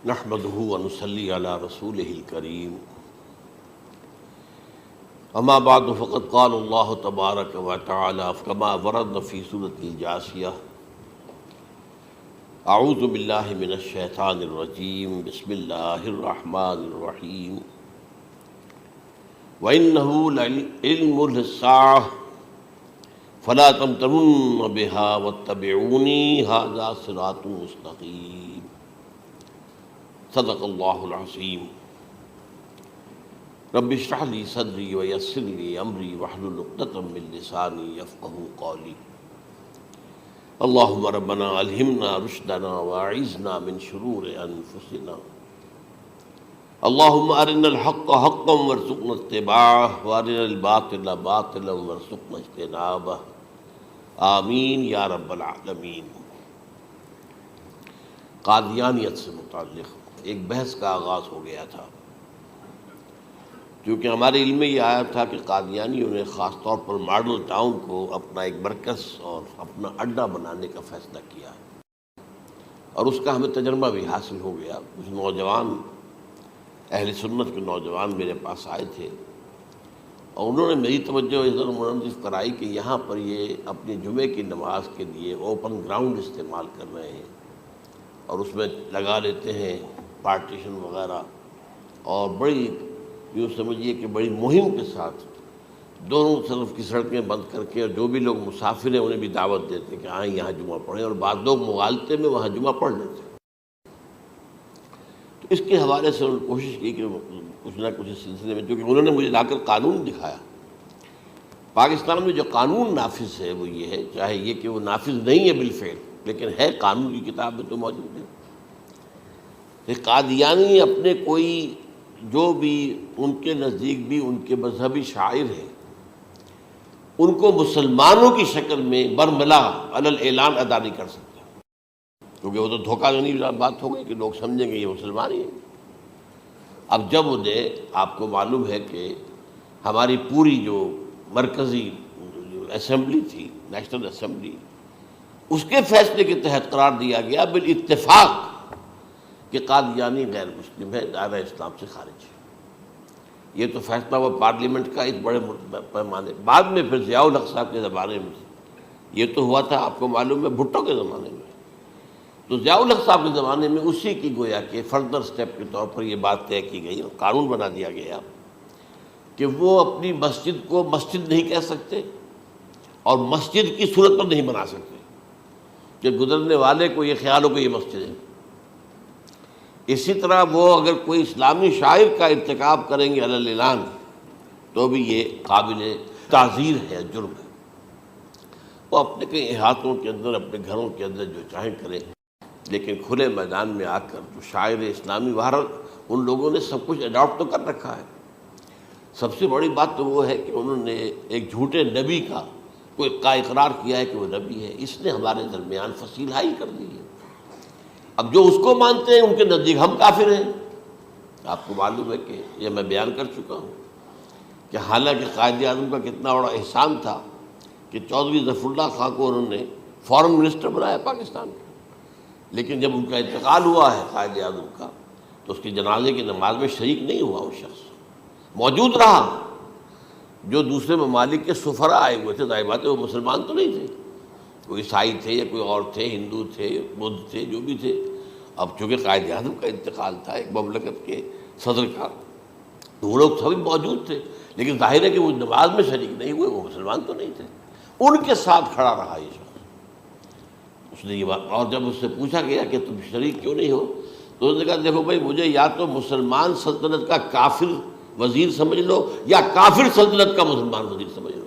نحمده ونصلي على رسوله الكريم اما بعد فقد قال الله تبارك وتعالى كما ورد في سورة الجاثية اعوذ بالله من الشيطان الرجيم بسم الله الرحمن الرحيم وإنه لعلم للساعة فلا تمترن بها واتبعوني هذا صراط مستقيم صدق اللہ العظیم رب اشرح لی صدری ویسر لی امری واحلل عقدۃ من لسانی یفقہوا قولی اللہم ربنا الہمنا رشدنا واعذنا من شرور انفسنا اللہم ارنا الحق حقا وارزقنا اتباعہ وارنا الباطل باطلا وارزقنا اجتنابہ آمین یا رب العالمین۔ قادیانیت سے متعلق ایک بحث کا آغاز ہو گیا تھا، کیونکہ ہمارے علم میں یہ آیا تھا کہ قادیانیوں نے خاص طور پر ماڈل ٹاؤن کو اپنا ایک مرکز اور اپنا اڈہ بنانے کا فیصلہ کیا ہے، اور اس کا ہمیں تجربہ بھی حاصل ہو گیا۔ کچھ نوجوان اہل سنت کے نوجوان میرے پاس آئے تھے اور انہوں نے میری توجہ ادھر منعطف کرائی کہ یہاں پر یہ اپنی جمعے کی نماز کے لیے اوپن گراؤنڈ استعمال کر رہے ہیں اور اس میں لگا لیتے ہیں پارٹیشن وغیرہ، اور بڑی یوں سمجھیے کہ بڑی مہم کے ساتھ دونوں طرف کی سڑکیں بند کر کے، اور جو بھی لوگ مسافر ہیں انہیں بھی دعوت دیتے کہ آئیں یہاں جمعہ پڑھیں، اور بعض لوگ مغالطے میں وہاں جمعہ پڑھ لیتے۔ تو اس کے حوالے سے انہوں نے کوشش کی کہ کچھ نہ کچھ اس سلسلے میں، کیونکہ انہوں نے مجھے لا کر قانون دکھایا۔ پاکستان میں جو قانون نافذ ہے وہ یہ ہے، چاہے یہ کہ وہ نافذ نہیں ہے بالفعل لیکن ہے، قانون کی کتاب میں تو موجود ہے کہ قادیانی اپنے کوئی جو بھی ان کے نزدیک بھی ان کے مذہبی شاعر ہیں ان کو مسلمانوں کی شکل میں برملا علی الاعلان ادا نہیں کر سکتے، کیونکہ وہ تو دھوکہ دینی بات ہو گئی کہ لوگ سمجھیں گے یہ مسلمان ہی ہیں۔ اب جب انہیں، آپ کو معلوم ہے کہ ہماری پوری جو مرکزی اسمبلی تھی، نیشنل اسمبلی، اس کے فیصلے کے تحت قرار دیا گیا بالاتفاق کہ قادیانی غیر مسلم ہے، دائرہ اسلام سے خارج ہے۔ یہ تو فیصلہ ہوا پارلیمنٹ کا اس بڑے پیمانے، بعد میں پھر ضیاء الحق صاحب کے زمانے میں یہ تو ہوا تھا، آپ کو معلوم ہے بھٹو کے زمانے میں، تو ضیاء الحق صاحب کے زمانے میں اسی کی گویا کہ فردر سٹیپ کے طور پر یہ بات طے کی گئی اور قانون بنا دیا گیا کہ وہ اپنی مسجد کو مسجد نہیں کہہ سکتے اور مسجد کی صورت پر نہیں بنا سکتے کہ گزرنے والے کو یہ خیال ہو کہ یہ مسجد ہے۔ اسی طرح وہ اگر کوئی اسلامی شاعر کا ارتکاب کریں گے علی الاعلان تو بھی یہ قابل تعزیر ہے، جرم ہے۔ وہ اپنے کئی احاطوں کے اندر، اپنے گھروں کے اندر جو چاہیں کریں، لیکن کھلے میدان میں آ کر جو شاعر اسلامی باہر ان لوگوں نے سب کچھ اڈاپٹ تو کر رکھا ہے۔ سب سے بڑی بات تو وہ ہے کہ انہوں نے ایک جھوٹے نبی کا اقرار کیا ہے کہ وہ نبی ہے، اس نے ہمارے درمیان فصیل حائل کر دی ہے۔ اب جو اس کو مانتے ہیں ان کے نزدیک ہم کافر ہیں۔ آپ کو معلوم ہے کہ یہ میں بیان کر چکا ہوں کہ حالانکہ قائد اعظم کا کتنا بڑا احسان تھا کہ چودھری ظفر اللہ خان کو انہوں نے فارن منسٹر بنایا پاکستان کا، لیکن جب ان کا انتقال ہوا ہے قائد اعظم کا تو اس کی جنازے کی نماز میں شریک نہیں ہوا، وہ شخص موجود رہا۔ جو دوسرے ممالک کے سفراء آئے ہوئے تھے، ظاہر بات ہے وہ مسلمان تو نہیں تھے، کوئی عیسائی تھے یا کوئی اور تھے، ہندو تھے، بدھ تھے، جو بھی تھے۔ اب چونکہ قائد اعظم کا انتقال تھا ایک مملکت کے صدر کا، تو وہ لوگ سبھی موجود تھے، لیکن ظاہر ہے کہ وہ نماز میں شریک نہیں ہوئے، وہ مسلمان تو نہیں تھے۔ ان کے ساتھ کھڑا رہا یہ شخص، اس نے یہ بات، اور جب اس سے پوچھا گیا کہ تم شریک کیوں نہیں ہو تو اس نے کہا دیکھو بھائی، مجھے یا تو مسلمان سلطنت کا کافر وزیر سمجھ لو یا کافر سلطنت کا مسلمان وزیر سمجھ لو۔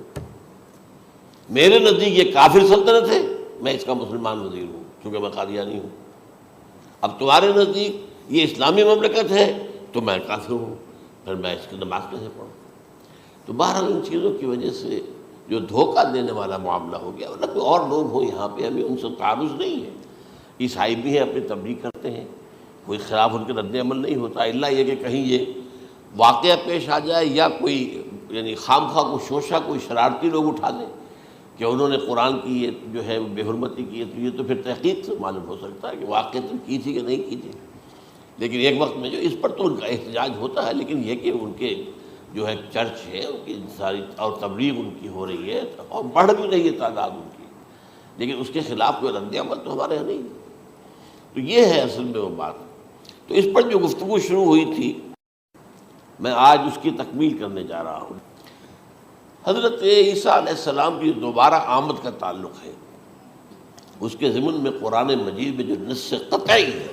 میرے نزدیک یہ کافر سلطنت ہے، میں اس کا مسلمان وزیر ہوں چونکہ میں قادیانی ہوں۔ اب تمہارے نزدیک یہ اسلامی مملکت ہے تو میں کافر ہوں، پھر میں اس کی نماز کیسے پڑھوں؟ تو بہرحال ان چیزوں کی وجہ سے جو دھوکہ دینے والا معاملہ ہو گیا، ورنہ کوئی اور لوگ ہوں یہاں پہ، ہمیں ان سے تعارض نہیں ہے۔ عیسائی بھی ہیں، اپنی تبلیغ کرتے ہیں، کوئی خلاف ان کے رد عمل نہیں ہوتا، الا یہ کہ کہیں یہ واقعہ پیش آ جائے یا کوئی یعنی خام خواہ کو شوشہ کوئی شرارتی لوگ اٹھا دیں کہ انہوں نے قرآن کی یہ جو ہے بے حرمتی کی ہے، تو یہ تو پھر تحقیق سے معلوم ہو سکتا ہے کہ واقعتاً کی تھی کہ نہیں کی تھی۔ لیکن ایک وقت میں جو اس پر تو ان کا احتجاج ہوتا ہے، لیکن یہ کہ ان کے جو ہے چرچ ہے ان کی ساری اور تبلیغ ان کی ہو رہی ہے اور بڑھ بھی رہی ہے تعداد ان کی، لیکن اس کے خلاف کوئی رد عمل تو ہمارے یہاں نہیں۔ تو یہ ہے اصل میں وہ بات۔ تو اس پر جو گفتگو شروع ہوئی تھی میں آج اس کی تکمیل کرنے جا رہا ہوں۔ حضرت عیسیٰ علیہ السلام کی دوبارہ آمد کا تعلق ہے، اس کے ضمن میں قرآن مجید میں جو نص قطعی ہے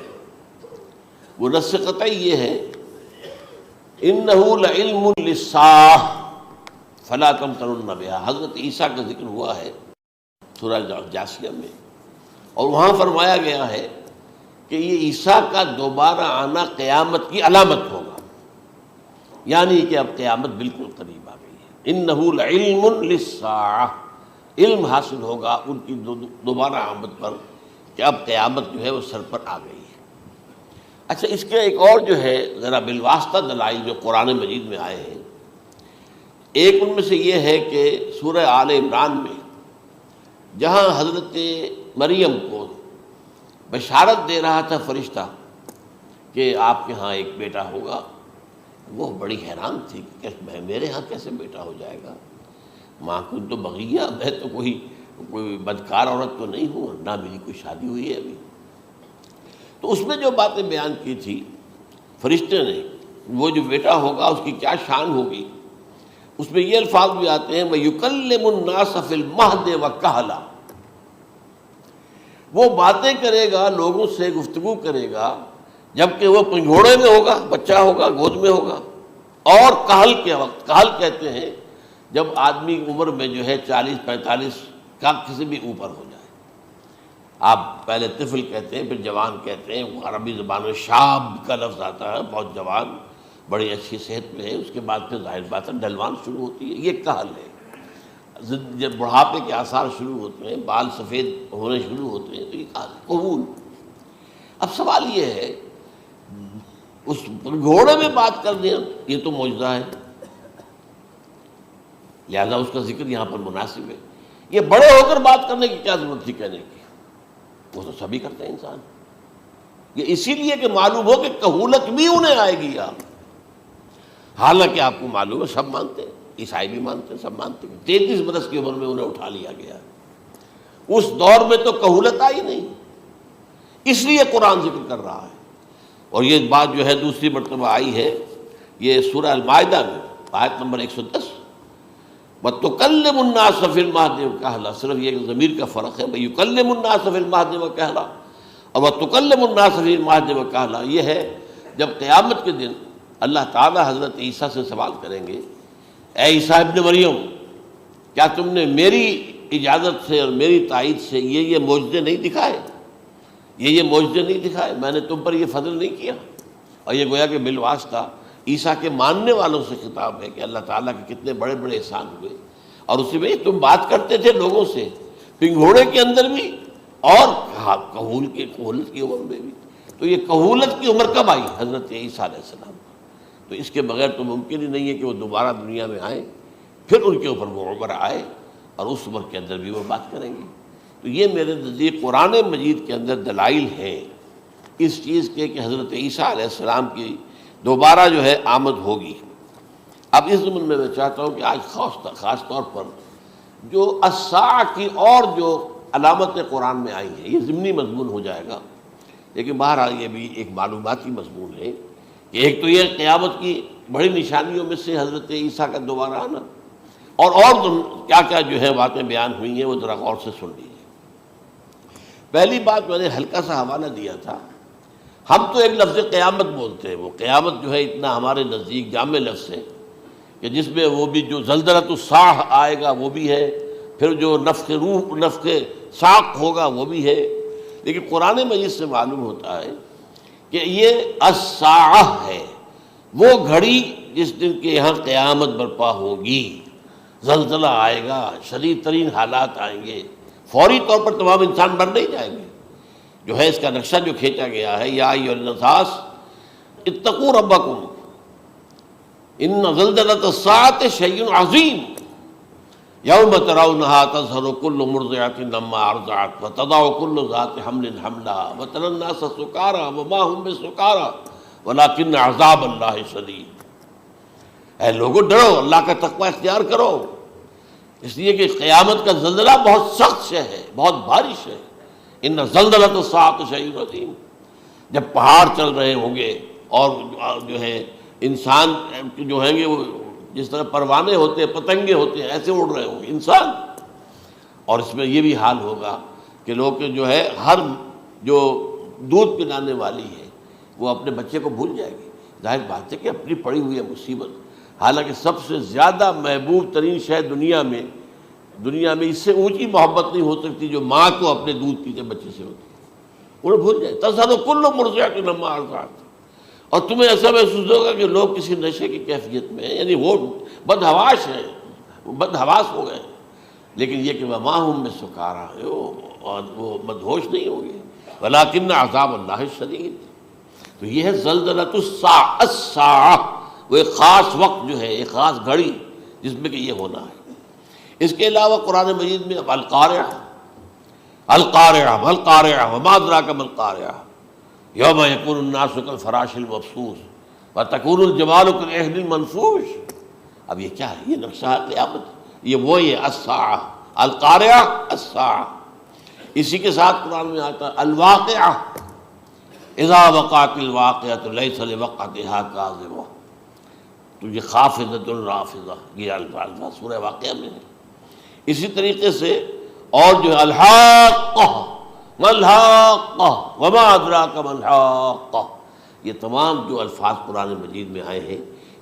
وہ نص قطعی یہ ہے اِنَّهُ لَعِلْمٌ لِلسَّاعَةِ فَلَا تَمْتَرُنَّ بِهَا۔ حضرت عیسیٰ کا ذکر ہوا ہے سورہ جاسیہ میں، اور وہاں فرمایا گیا ہے کہ یہ عیسیٰ کا دوبارہ آنا قیامت کی علامت ہوگا، یعنی کہ اب قیامت بالکل قریب آ گئی ہے۔ اِنَّهُ لَعِلْمٌ لِلسَّاعَةِ، علم حاصل ہوگا ان کی دوبارہ آمد پر کہ اب قیامت جو ہے وہ سر پر آ گئی ہے۔ اچھا، اس کے ایک اور جو ہے ذرا بالواسطہ دلائل جو قرآن مجید میں آئے ہیں، ایک ان میں سے یہ ہے کہ سورہ آل عمران میں جہاں حضرت مریم کو بشارت دے رہا تھا فرشتہ کہ آپ کے ہاں ایک بیٹا ہوگا، وہ بڑی حیران تھی کہ میرے ہاں کیسے بیٹا ہو جائے گا، ماں کو تو بغیہ، میں تو کوئی بدکار عورت تو نہیں ہوں، نہ میری کوئی شادی ہوئی ہے ابھی۔ تو اس میں جو باتیں بیان کی تھی فرشتے نے، وہ جو بیٹا ہوگا اس کی کیا شان ہوگی، اس میں یہ الفاظ بھی آتے ہیں وَيُكَلِّمُ النَّاسَ فِي الْمَهْدِ وَكَهْلًا، وہ باتیں کرے گا، لوگوں سے گفتگو کرے گا جبکہ وہ پنگھوڑے میں ہوگا، بچہ ہوگا، گود میں ہوگا، اور کہل کے وقت، کہل کہتے ہیں جب آدمی عمر میں جو ہے 40-45 کا کسی بھی اوپر ہو جائے، آپ پہلے طفل کہتے ہیں پھر جوان کہتے ہیں، وہ عربی زبان میں شاب کا لفظ آتا ہے، بہت جوان، بڑی اچھی صحت میں ہے، اس کے بعد پھر ظاہر بات ہے ڈھلوان شروع ہوتی ہے، یہ کہل ہے۔ جب بڑھاپے کے آثار شروع ہوتے ہیں، بال سفید ہونے شروع ہوتے ہیں، تو یہ کہل، قبول۔ اب سوال یہ ہے اس گھوڑے میں بات کر دیں، یہ تو معجزہ ہے، لہذا اس کا ذکر یہاں پر مناسب ہے۔ یہ بڑے ہو کر بات کرنے کی کیا ضرورت تھی کہنے کی، وہ تو سبھی کرتے ہیں انسان۔ یہ اسی لیے کہ معلوم ہو کہ کہولت بھی انہیں آئے گی، آپ حالانکہ آپ کو معلوم ہے سب مانتے ہیں، عیسائی بھی مانتے ہیں، سب مانتے ہیں، 33 برس کی عمر میں انہیں اٹھا لیا گیا، اس دور میں تو کہولت آئی نہیں، اس لیے قرآن ذکر کر رہا ہے۔ اور یہ بات جو ہے دوسری مرتبہ آئی ہے یہ سورہ المائدہ میں آیت نمبر 110 وَتُكَلِّمُ النَّاسَ فِي الْمَهْدِ وَكَهْلًا، صرف یہ ضمیر کا فرق ہے، وَيُكَلِّمُ النَّاسَ فِي الْمَهْدِ وَكَهْلًا، اور وَتُكَلِّمُ النَّاسَ فِي الْمَهْدِ وَكَهْلًا یہ ہے جب قیامت کے دن اللہ تعالیٰ حضرت عیسیٰ سے سوال کریں گے، اے عیسیٰ ابن مریم، کیا تم نے میری اجازت سے اور میری تائید سے یہ معجزے نہیں دکھائے، یہ معجزے نہیں دکھائے، میں نے تم پر یہ فضل نہیں کیا؟ اور یہ گویا کہ بالواسطہ عیسیٰ کے ماننے والوں سے خطاب ہے کہ اللہ تعالیٰ کے کتنے بڑے بڑے احسان ہوئے، اور اسی میں تم بات کرتے تھے لوگوں سے پنگھوڑے کے اندر بھی اور کہولت کی عمر میں بھی۔ تو یہ کہولت کی عمر کب آئی؟ حضرت عیسیٰ علیہ السلام۔ تو اس کے بغیر تو ممکن ہی نہیں ہے کہ وہ دوبارہ دنیا میں آئیں، پھر ان کے اوپر وہ عمر آئے اور اس عمر کے اندر بھی وہ بات کریں گے۔ تو یہ میرے نزدیک قرآن مجید کے اندر دلائل ہیں اس چیز کے کہ حضرت عیسیٰ علیہ السلام کی دوبارہ جو ہے آمد ہوگی۔ اب اس ضمن میں چاہتا ہوں کہ آج خاص طور پر جو الساعہ کی اور جو علامتیں قرآن میں آئی ہیں، یہ ضمنی مضمون ہو جائے گا، لیکن بہرحال یہ بھی ایک معلوماتی مضمون ہے کہ ایک تو یہ قیامت کی بڑی نشانیوں میں سے حضرت عیسیٰ کا دوبارہ آنا، اور کیا کیا جو ہے باتیں بیان ہوئی ہیں وہ ذرا غور سے سن لیجیے۔ پہلی بات میں نے ہلکا سا حوالہ دیا تھا، ہم تو ایک لفظ قیامت بولتے ہیں، وہ قیامت جو ہے اتنا ہمارے نزدیک جامع لفظ ہے کہ جس میں وہ بھی جو زلزلۃ الساعہ آئے گا وہ بھی ہے، پھر جو نفخ روح نفخ ساق ہوگا وہ بھی ہے، لیکن قرآن مجید سے معلوم ہوتا ہے کہ یہ الساعہ ہے، وہ گھڑی جس دن کے یہاں قیامت برپا ہوگی، زلزلہ آئے گا، شدید ترین حالات آئیں گے، فوری طور پر تمام انسان مر نہیں جائیں گے۔ جو ہے اس کا نقشہ جو کھینچا گیا ہے، یا ایھا الناس اتقوا ربکم ان زلزلۃ الساعۃ شیء عظیم یوم ترونھا تذہل کل مرضعۃ عما ارضعت وتضع کل ذات حمل حملها وتری الناس سکاری وما هم بسکاری ولیکن عذاب اللہ شدید، اے لوگوں ڈرو، اللہ کا تقوی اختیار کرو، اس لیے کہ قیامت کا زلزلہ بہت سخت شے ہے، بہت بھاری شے ہے۔ ان زلزلۃ الساعۃ شیء عظیم، جب پہاڑ چل رہے ہوں گے اور جو ہے انسان جو ہیں گے وہ جس طرح پروانے ہوتے ہیں، پتنگے ہوتے ہیں، ایسے اڑ رہے ہوں گے انسان، اور اس میں یہ بھی حال ہوگا کہ لوگ جو ہے ہر جو دودھ پلانے والی ہے وہ اپنے بچے کو بھول جائے گی۔ ظاہر بات ہے کہ اپنی پڑی ہوئی ہے مصیبت، حالانکہ سب سے زیادہ محبوب ترین شے دنیا میں اس سے اونچی محبت نہیں ہو سکتی جو ماں کو اپنے دودھ پیتے بچے سے ہوتی ہے، انہیں بھول جائے۔ تذہل کل مرضعۃ عما ارضعت، اور تمہیں ایسا محسوس ہوگا کہ لوگ کسی نشے کی کیفیت میں ہیں، یعنی وہ بدحواش ہیں، وہ بدحواس ہو گئے، لیکن یہ کہ وما ہم بسکارى، اور وہ مدہوش نہیں ہوں گے، ولکن عذاب اللہ شدید۔ تو یہ ہے زلزلۃ الساعہ، وہ ایک خاص وقت جو ہے، ایک خاص گھڑی جس میں کہ یہ ہونا ہے۔ اس کے علاوہ قرآن مجید میں اب القارعہ، القارعہ ما القارعہ وما ادراک ما القارعہ یوم یکون الناس کالفراش المبثوث وتکون الجبال کالعہن المنفوش۔ اب یہ کیا ہے؟ یہ نقشہ قیامت، یہ وہی ہے الساعہ، القارعہ الساعہ۔ اسی کے ساتھ قرآن میں آتا ہے الواقعہ، اذا وقعت الواقعۃ لیس لوقعتها کاذبہ، تو یہ خافضۃ رافضہ، یہ الفاظ سورہ واقعہ میں ہے۔ اسی طریقے سے اور جو ہے الحاقہ، ما الحاقہ وما ادراک ما الحاقہ، یہ تمام جو الفاظ قرآن مجید میں آئے ہیں